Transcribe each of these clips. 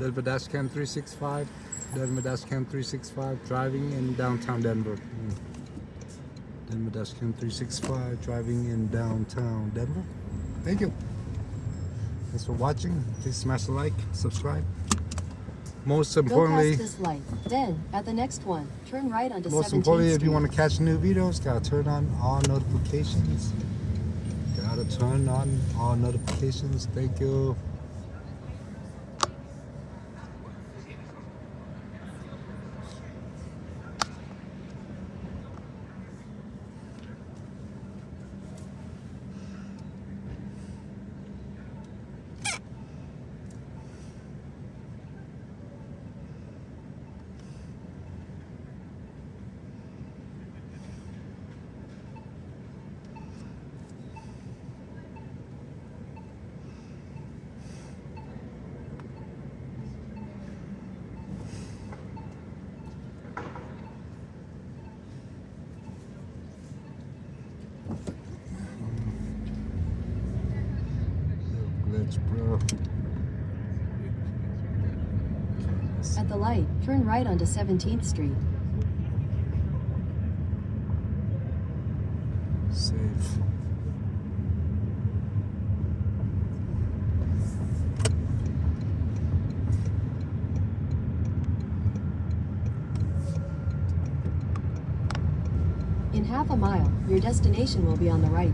Denver Dashcam 365. Denver Dashcam 365 driving in downtown Denver. Denver Dashcam 365 driving in downtown Denver. Thank you. Thanks for watching. Please smash the like, subscribe. Most Go importantly, past this light. Then, at the next one, turn right onto 17th most importantly, if you Street. want to catch new videos, gotta turn on all notifications. Gotta turn on all notifications. Thank you. Glitch, bro. At the light, turn right onto 17th Street. Safe. In half a mile, your destination will be on the right.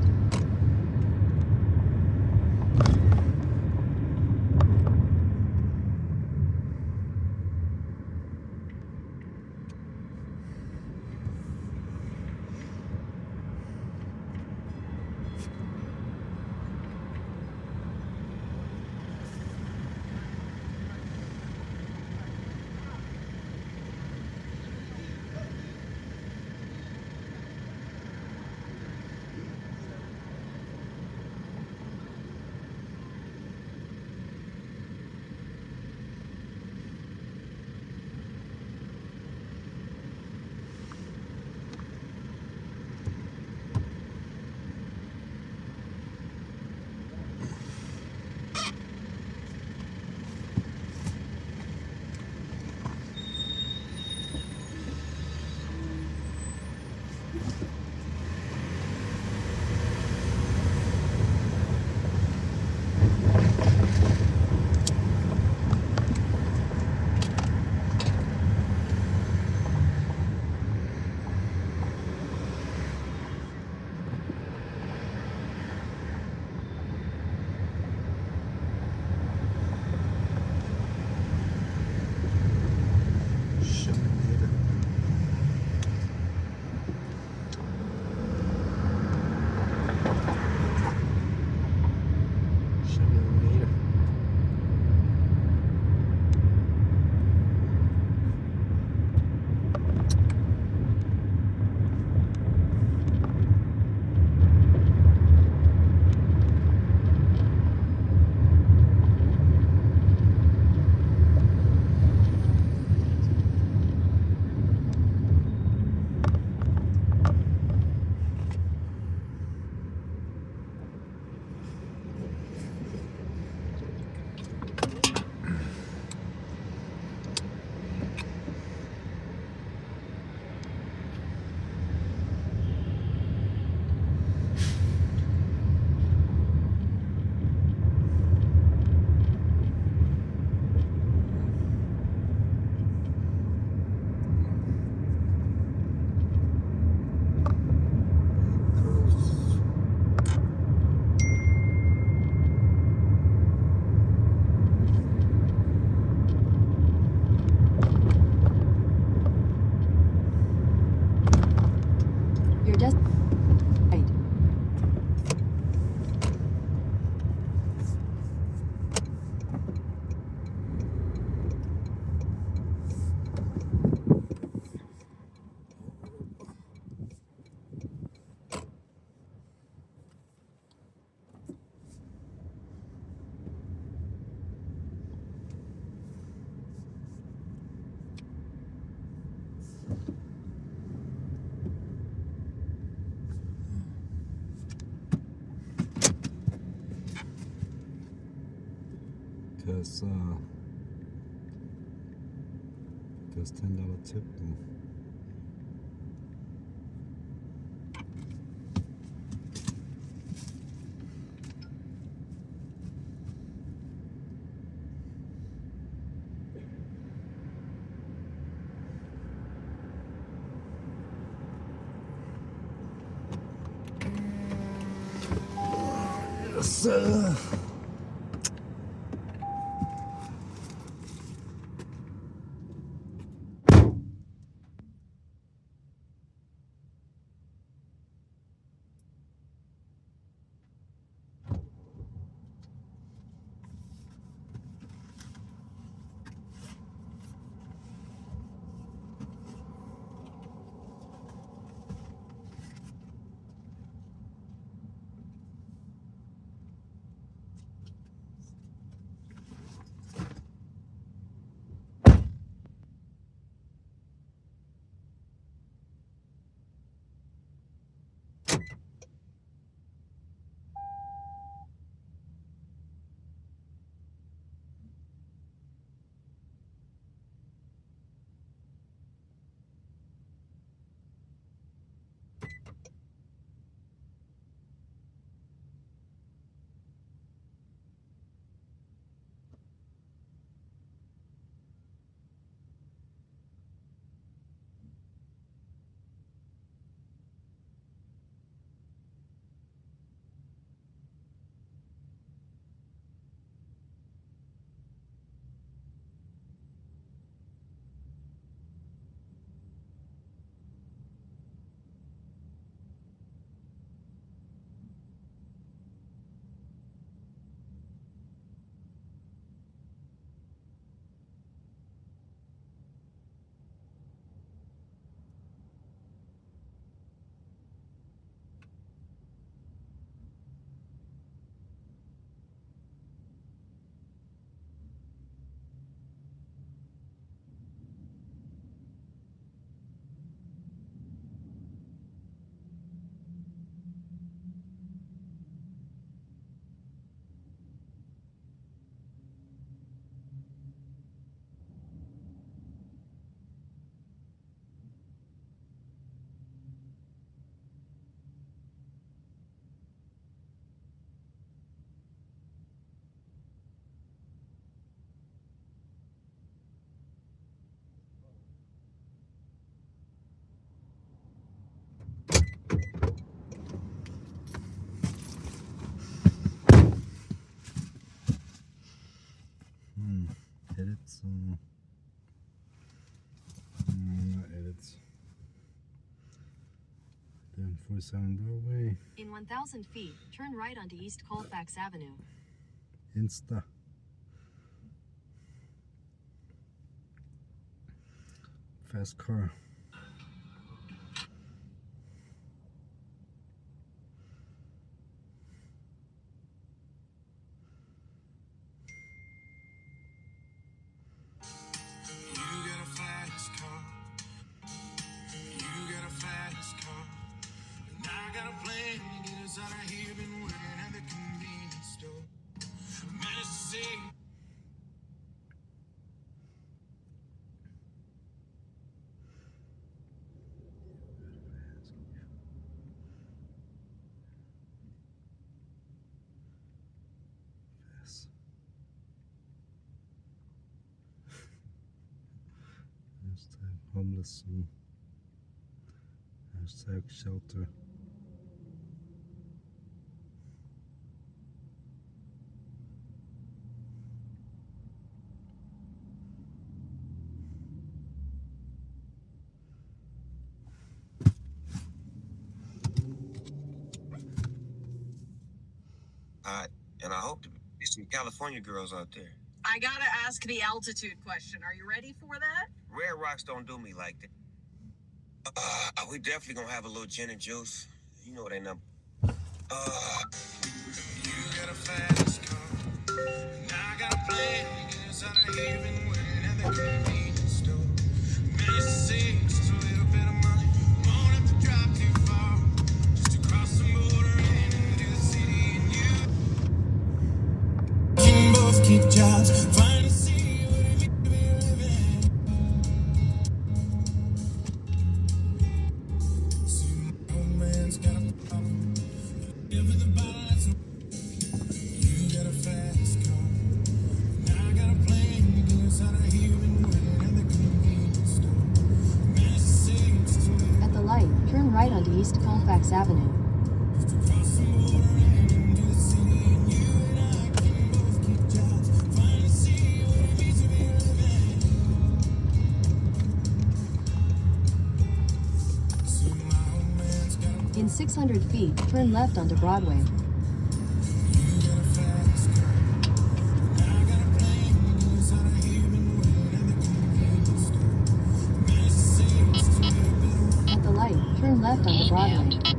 Your right. Because Does $10 tip. Yes, sir. Edits. Not edits. Then 47 Broadway. In 1,000 feet, turn right onto East Colfax Avenue. Insta. Fast car. Hashtag homeless and hashtag shelter. And I hope there's some California girls out there. I gotta ask the altitude question. Are you ready for that? Red rocks don't do me like that. We definitely gonna have a little gin and juice. You know what ain't nothing. You got a fast car, and I got a plan. Yes, I even went at the convenience store. Managed to save just a little bit of money. Won't have to drive too far, just to cross the border and into the city. And you can both keep jobs, find a city where we be living. East Colfax Avenue. In 600 feet, turn left onto Broadway. At the light, turn left onto Broadway.